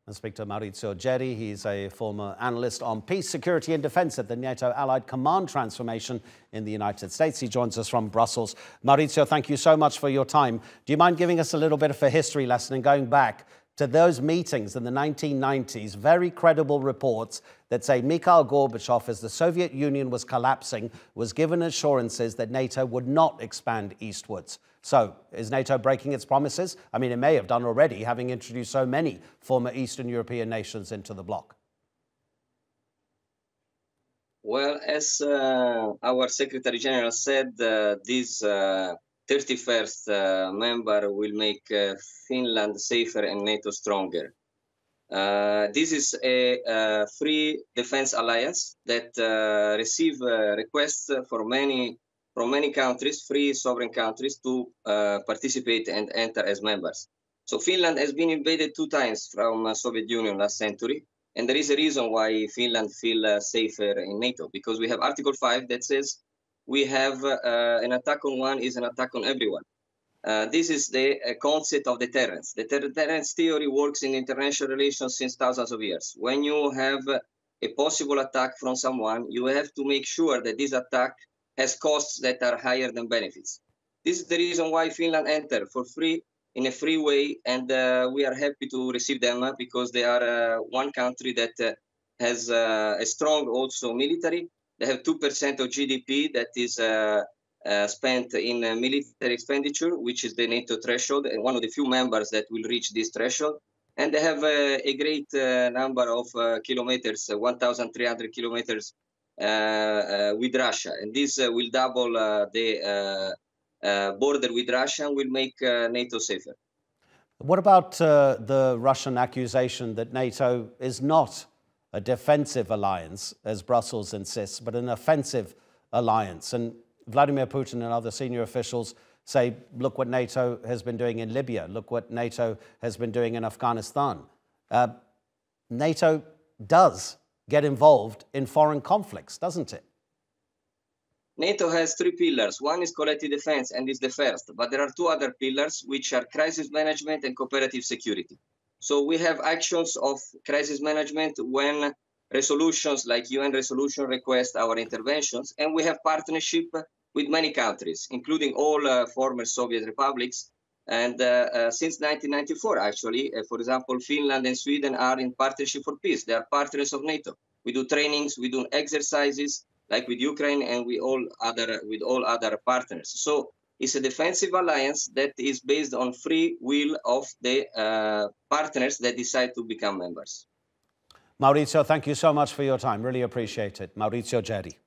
I speak to Maurizio Geri. He's a former analyst on peace, security and defence at the NATO Allied Command Transformation in the United States. He joins us from Brussels. Maurizio, thank you so much for your time. Do you mind giving us a little bit of a history lesson and going back to those meetings in the 1990s, very credible reports that say Mikhail Gorbachev, as the Soviet Union was collapsing, was given assurances that NATO would not expand eastwards. So, is NATO breaking its promises? I mean, it may have done already, having introduced so many former Eastern European nations into the bloc. Well, as our Secretary General said, this 31st member will make Finland safer and NATO stronger. This is a free defense alliance that receives requests from many countries, free sovereign countries, to participate and enter as members. So Finland has been invaded 2 times from Soviet Union last century, and there is a reason why Finland feels safer in NATO, because we have Article 5 that says we have an attack on one is an attack on everyone. This is the concept of deterrence. The deterrence theory works in international relations since thousands of years. When you have a possible attack from someone, you have to make sure that this attack has costs that are higher than benefits. This is the reason why Finland entered for free, in a free way, and we are happy to receive them because they are one country that has a strong also military. They have 2% of GDP that is spent in military expenditure, which is the NATO threshold, and one of the few members that will reach this threshold. And they have a great number of kilometers, 1,300 kilometers with Russia. And this will double the border with Russia and will make NATO safer. What about the Russian accusation that NATO is not a defensive alliance, as Brussels insists, but an offensive alliance? And Vladimir Putin and other senior officials say, look what NATO has been doing in Libya, look what NATO has been doing in Afghanistan. NATO does get involved in foreign conflicts, doesn't it? NATO has 3 pillars. One is collective defense, and is the first. But there are 2 other pillars, which are crisis management and cooperative security. So we have actions of crisis management when resolutions like UN resolution request our interventions, and we have partnership with many countries, including all former Soviet republics. And since 1994, actually, for example, Finland and Sweden are in partnership for peace. They are partners of NATO. We do trainings, we do exercises, like with Ukraine and with all other partners. So it's a defensive alliance that is based on free will of the partners that decide to become members. Maurizio, thank you so much for your time. Really appreciate it. Maurizio Geri.